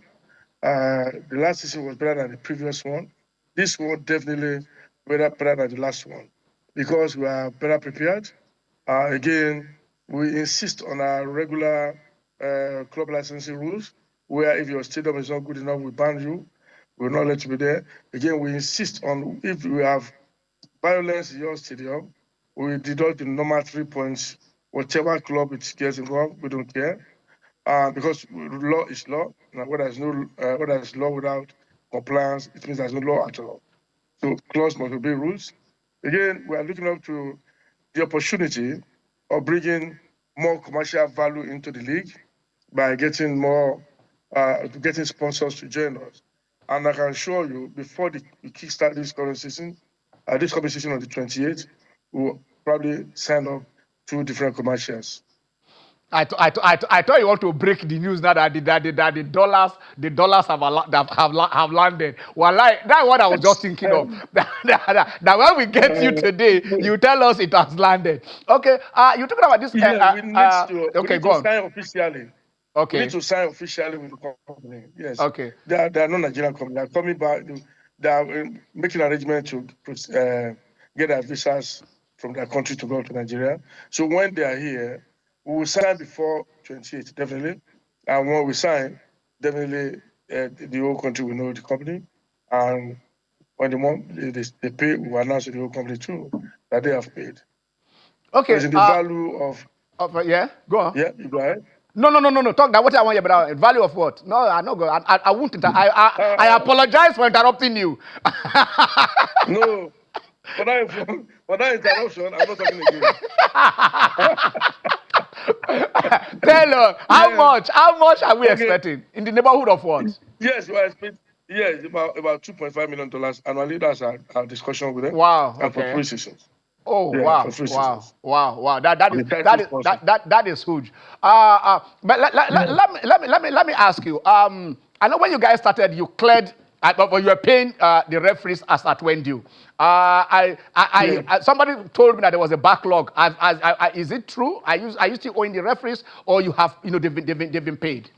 The last season was better than the previous one. This one definitely better than the last one because we are better prepared. Again, we insist on our regular club licensing rules, where if your stadium is not good enough, we ban you. We will not let you be there. Again, we insist on if we have violence in your stadium, we deduct the normal 3 points. Whatever club it gets involved, we don't care. Because law is law. Now, where there's law without compliance, it means there's no law at all. So clubs must obey rules. Again, we are looking up to the opportunity of bringing more commercial value into the league by getting getting sponsors to join us. And I can assure you, before we kickstart this current season on the 28th, we'll probably sign up 2 different commercials. I thought you want to break the news now that the dollars have landed. Well, that's what I was just thinking of. That when we get you today, you tell us it has landed. Okay, you're talking about this. We need go on. Sign officially. Okay. We need to sign officially with the company. Yes. Okay. They are not Nigerian company. They are coming back. They are making arrangements to get their visas from their country to go to Nigeria. So when they are here, we will sign before 28th, definitely. And when we sign, definitely the whole country will know the company. And when they pay, we will announce to the whole company too that they have paid. Okay. The value of. Yeah, go on. Yeah, you go ahead. No. Talk that. What I want you about value of what? No, I'm not going. I won't. I apologize for interrupting you. No. For that interruption, I'm not talking again. Tell us how much are we expecting in the neighborhood of what? Yes, we are expecting. Yes, about $2.5 million annually. That's our discussion with them. Wow. And for 3 seasons. Oh, yeah, wow! That is huge. But let me ask you. I know when you guys started, you cleared, but you were paying the referees as at when due. Somebody told me that there was a backlog. Is it true? Are you still owing the referees, or you have they've been paid?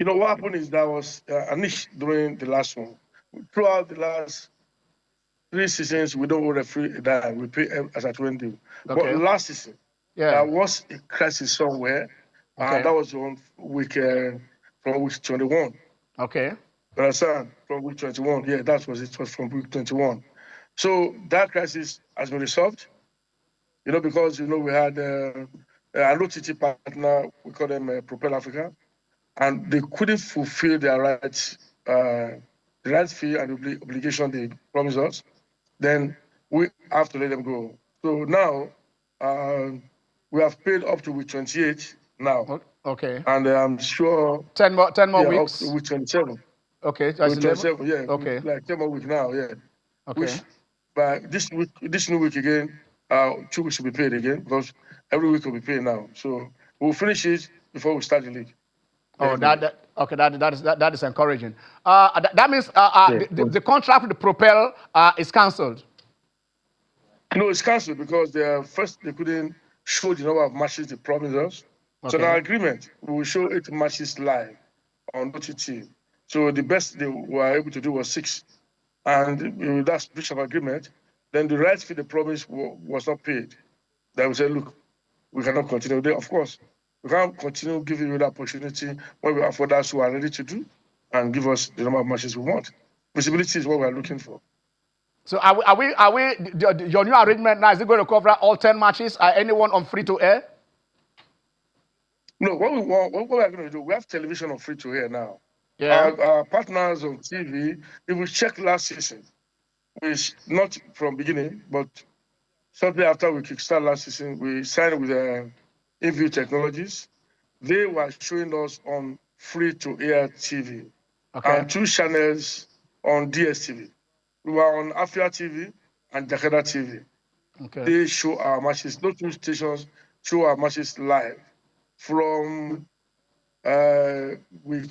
What happened is there was an issue during the last one. Throughout the last 3 seasons, we don't owe referee that we pay as at when due. Okay. But last season, there was a crisis somewhere, and that was on from week 21. Okay. You understand? From week 21, yeah, that was it. Was from week 21. So that crisis has been resolved. Because we had an OTT partner, we call them Propel Africa, and they couldn't fulfill their rights, the rights fee and the obligation they promised us, then we have to let them go. So now, we have paid up to week 28 now. Okay. And I'm sure 10 more weeks. Up to week 27. Okay, that's 27, yeah. Okay. Like 10 more weeks now, yeah. Okay. Which, but this new week again, 2 weeks will be paid again, because every week will be paid now. So we'll finish it before we start the league. Oh, that is encouraging. That means the contract with the Propel is cancelled. No, it's cancelled because they couldn't show the number of matches they promised us. Okay. So in our agreement, we will show 8 matches live on OTT. So the best they were able to do was 6. And that's breach of agreement. Then the rights fee they promised was not paid. They will say, look, we cannot continue. Of course, we can't continue giving you the opportunity when we have others who are ready to do and give us the number of matches we want. Visibility is what we are looking for. So your new arrangement now, is it going to cover all 10 matches? Are anyone on free to air? No, what we are going to do, we have television on free to air now. Yeah. Our partners on TV, if we check last season, which not from beginning, but shortly after we kickstart last season, we signed with InView Technologies. They were showing us on free-to-air TV, and 2 channels on DSTV. We were on Afia TV and Jakada TV. Okay. They show our matches. Those 2 stations show our matches live from week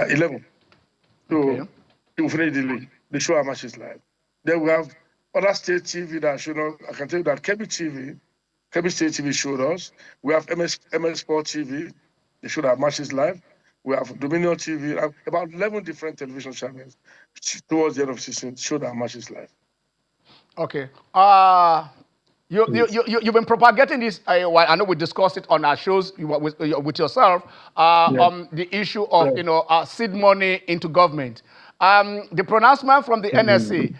11. So we finish the league. They show our matches live. Then we have other state TV that show us. I can tell you that Kebbi State TV showed us. We have MS Sport TV. They showed our matches live. We have Dominion TV. About 11 different television channels towards the end of the season showed our matches live. Okay. You've been propagating this. I know we discussed it on our shows with yourself on the issue of seed money into government. The pronouncement from the NSC.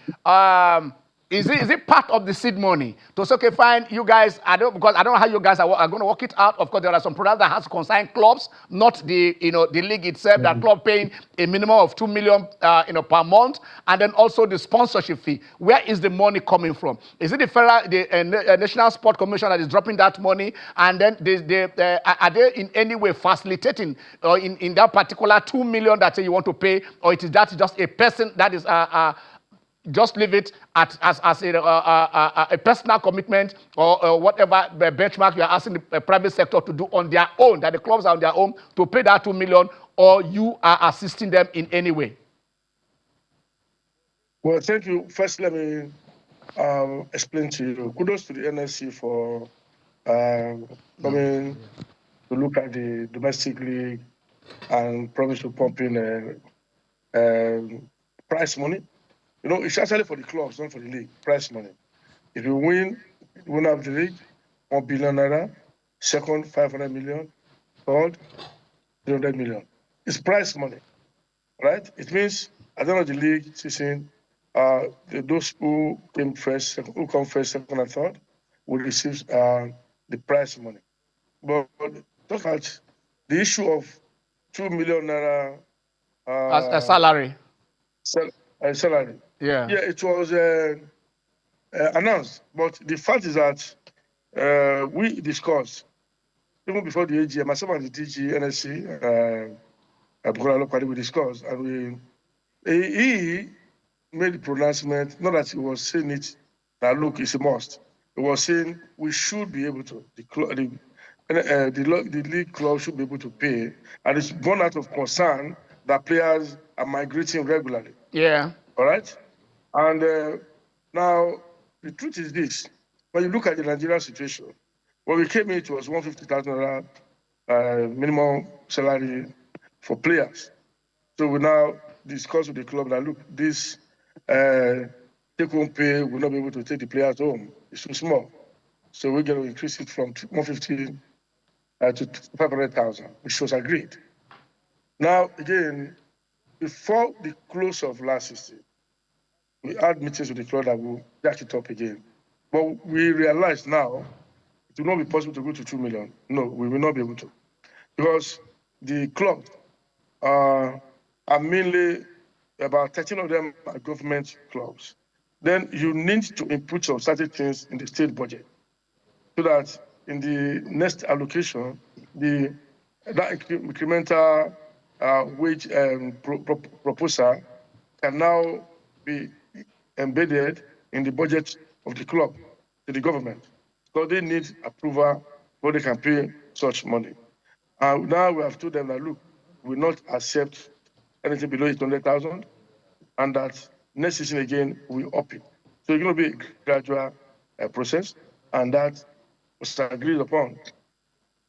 Is it part of the seed money? To say, okay, fine, you guys, because I don't know how you guys are going to work it out. Of course, there are some products that has to concern clubs, not the league itself. That club paying a minimum of 2 million per month, and then also the sponsorship fee. Where is the money coming from? Is it the National Sport Commission that is dropping that money, and then are they in any way facilitating in that particular 2 million that you want to pay, or it is that just a person that is just leave it as a personal commitment or whatever benchmark you are asking the private sector to do on their own, that the clubs are on their own to pay that 2 million, or you are assisting them in any way? Well, thank you. First, let me explain to you. Kudos to the NSC for coming to look at the domestic league and promise to pump in prize money. It's actually for the clubs, not for the league. Prize money. If you win, winner of the league, 1 billion naira. Second, 500 million. Third, 300 million. It's prize money, right? It means at the end of the league season, those who come first, second, and third, will receive the prize money. But talk about the issue of 2 million naira as a salary. Salary. Yeah, it was announced, but the fact is that we discussed, even before the AGM, myself and the DG, NSC, we discussed, and he made the pronouncement, not that he was saying it, that look, it's a must. He was saying we should be able to, the league club should be able to pay, and it's born out of concern that players are migrating regularly. Yeah. All right? And now, the truth is this. When you look at the Nigerian situation, when we came in, it was 150,000 minimum salary for players. So we now discuss with the club that, look, this take-home pay will not be able to take the players home. It's too small. So we're going to increase it from 150 to 500,000, which was agreed. Now, again, before the close of last season, we had meetings with the club that will jack it up again. But we realize now will not be possible to go to 2 million. No, we will not be able to. Because the clubs are mainly, about 13 of them are government clubs. Then you need to input some certain things in the state budget so that in the next allocation, that incremental wage proposal can now be embedded in the budget of the club to the government. So they need approval before they can pay such money. Now we have told them that, look, we will not accept anything below 800,000, and that next season again, we up it. So it's going to be a gradual process, and that was agreed upon.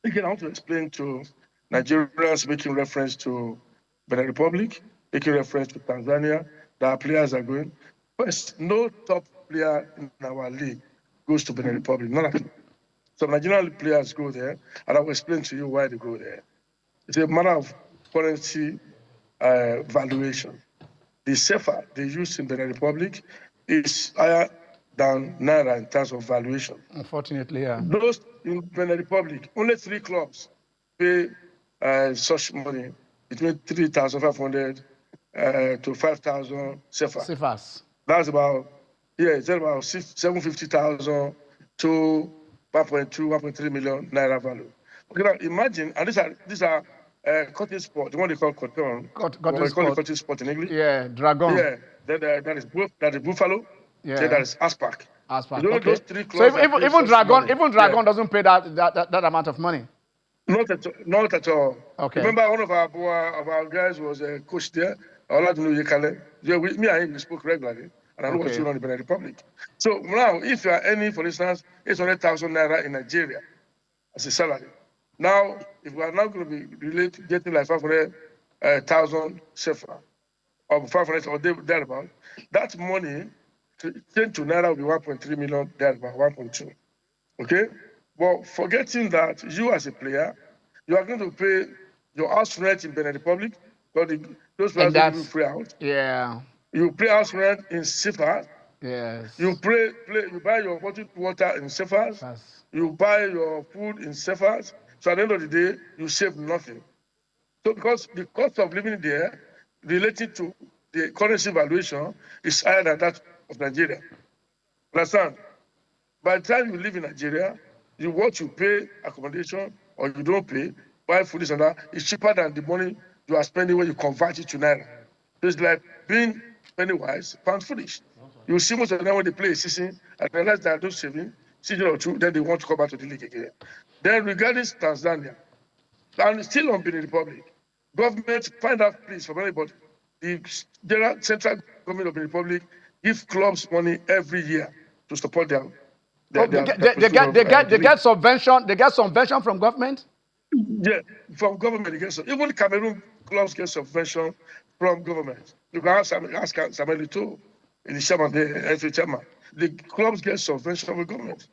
Again, I want to explain to Nigerians making reference to Benin Republic, making reference to Tanzania, that our players are going. First, no top player in our league goes to Benin Republic, none of them. Some Nigerian players go there, and I will explain to you why they go there. It's a matter of currency valuation. The CFA they use in Benin Republic is higher than Naira in terms of valuation. Unfortunately, yeah. Those in Benin Republic, only 3 clubs pay such money, between 3,500 to 5,000 CFA. CFAs. That's about, it's about 750,000 to 1.2, 1.3 million Naira value. Okay, now imagine, and these are cottage sport, the one they call cotton. They call it cottage sport in English. Yeah, dragon. Yeah, that is buffalo. Yeah, that is aspac. Aspac. Okay. Those 3 clubs. So even dragon doesn't pay that amount of money. Not at all. Okay. Remember, one of our guys was a coach there. Yeah, me and him we spoke regularly, and I know what's going on in the Benin Republic. So now, if you are earning, for instance, 800,000 Naira in Nigeria as a salary, now if we are now going to be getting like 500,000 CFA or 500 or thereabout, that money change to Naira will be 1.3 million thereabout, 1.2. Okay, but forgetting that you as a player, you are going to pay your house rent in Benin Republic, because those players don't even free out. Yeah. You pay house rent in CFA. Yes. You buy your bottled water in CFA. You buy your food in CFA. So at the end of the day, you save nothing. So because the cost of living there related to the currency valuation is higher than that of Nigeria. Understand? By the time you live in Nigeria, what you pay accommodation or you don't pay, buy food and that, is cheaper than the money you are spending when you convert it to Naira. So it's like being penny wise, pound foolish. You see most of them when they play a season, and realize they are not saving, season or 2, then they want to come back to the league again. Then regarding Tanzania, and still on Benin Republic, government find out please from anybody. The general central government of the Republic give clubs money every year to support them. They get subvention. They get subvention from government. Yeah, from government they get some. Even Cameroon clubs get subvention from government. You can ask Samuel too, the chairman, the FA chairman. The clubs get subvention from the government.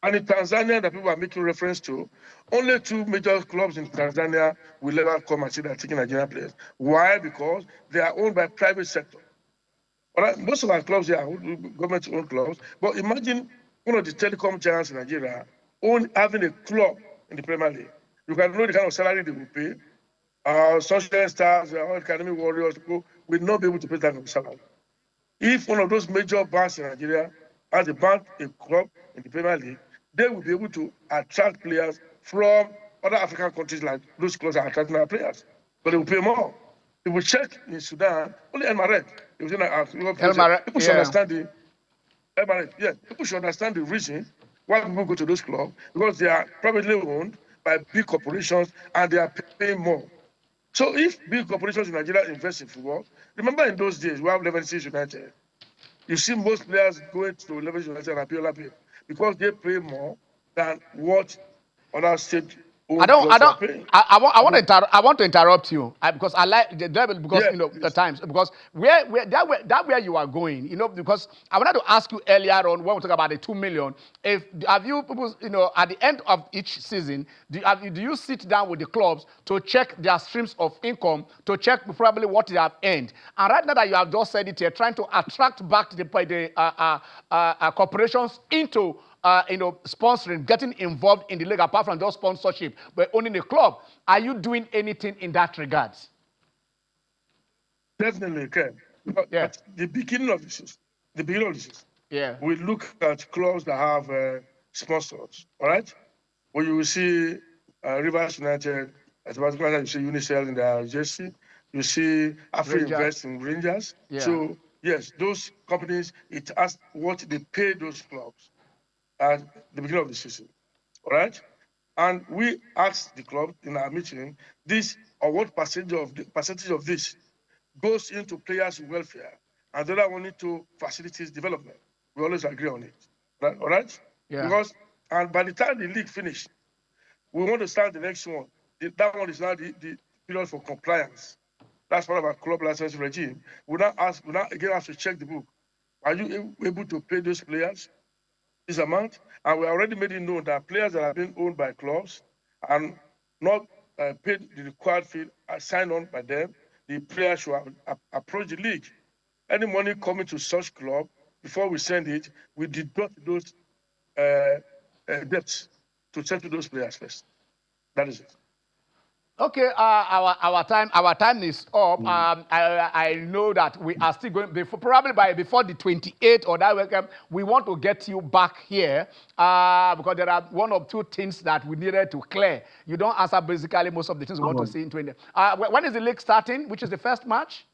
And in Tanzania, that people are making reference to, only 2 major clubs in Tanzania will ever come and say they're taking Nigerian players. Why? Because they are owned by private sector. Right? Most of our clubs here are government-owned clubs. But imagine one of the telecom giants in Nigeria having a club in the Premier League. You can know the kind of salary they will pay. Sunshine Stars, our Academy Warriors will not be able to pay that kind of salary. If one of those major banks in Nigeria has a club in the Premier League, they will be able to attract players from other African countries like those clubs are attracting our players. But they will pay more. If we check in Sudan, only El-Maret. People should understand the El-Maret. Yeah, people should understand the reason why people go to those clubs, because they are privately owned by big corporations and they are paying more. So if big corporations in Nigeria invest in football, remember in those days we have Lionesses United. You see most players going to Lionesses United and pay because they pay more than what other state. I want to interrupt you because I like the devil because the times because where you are going, because I wanted to ask you earlier on when we talk about the 2 million. Have you people, at the end of each season, do you sit down with the clubs to check their streams of income, to check probably what they have earned? And right now that you have just said it, you're trying to attract back the corporations into sponsoring, getting involved in the league apart from just sponsorship, but owning a club. Are you doing anything in that regard? Definitely, okay. Yeah. At the beginning of the season, yeah, we look at clubs that have sponsors, all right? Where you will see Rivers United, as well as you see Unicel in their jersey, you see Afro Invest in Rangers. Yeah. So, yes, those companies, it asks what they pay those clubs at the beginning of the season, all right? And we asked the club in our meeting this, or what percentage of this goes into players' welfare, and the other one into facilities development. We always agree on it, right? All right? Yeah. Because, and by the time the league finished, we want to start the next one. That one is now the period for compliance. That's part of our club license regime. We now again have to check the book. Are you able to pay those players this amount? And we already made it known that players that are being owned by clubs and not paid the required fee signed on by them, the player should approach the league. Any money coming to such club, before we send it, we deduct those debts to settle those players first. That is it. Okay, our time is up. I know that we are still going probably before the 28th or that weekend. We want to get you back here because there are one or two things that we needed to clear. You don't answer basically most of the things we want to see in 20. When is the league starting? Which is the first match?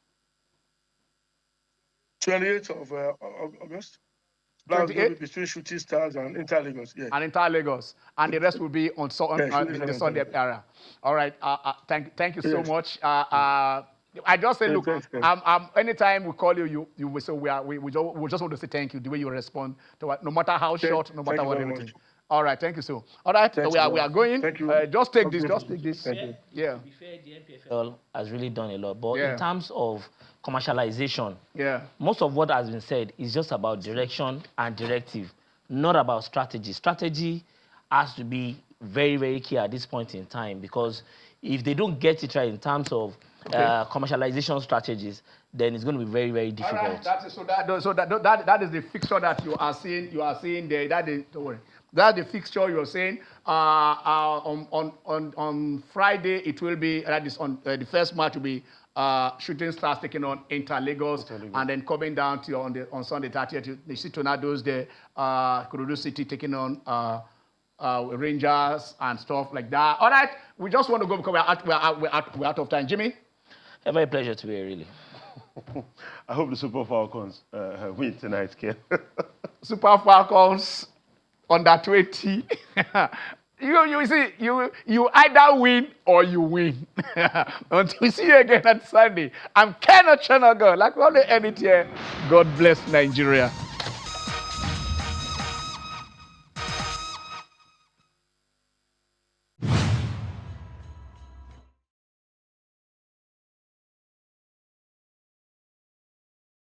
28th of August. That will be between Shooting Stars and Inter Lagos. Yeah. And Inter Lagos. And the rest will be on the Sunday era. All right. Thank you so much. I just say, look, anytime we call you, you will say we just want to say thank you the way you respond to it, no matter how short, no matter what anything. All right, thank you so. All right, we are going. Thank you. Just take this. Just take this. Thank you. Yeah. To be fair, the NPFL has really done a lot, but in terms of commercialization, most of what has been said is just about direction and directive, not about strategy. Strategy has to be very, very key at this point in time because if they don't get it right in terms of commercialization strategies, then it's going to be very, very difficult. All right, that is the fixture that you are seeing. You are seeing there. Don't worry. That's the fixture you're saying. On Friday, it will be, that is on the first match will be Shooting Stars taking on Inter Lagos, and then coming down to on Sunday 30th, you see Tornadoes there, Kurudu City taking on Rangers and stuff like that. All right, we just want to go because we're out of time. Jimmy? A very pleasure to be here, really. I hope the Super Falcons win tonight, Ken. Super Falcons under 20. You see, you either win or you win. Until we see you again on Sunday. I'm Ken Ochonogo, like all the end here. God bless Nigeria.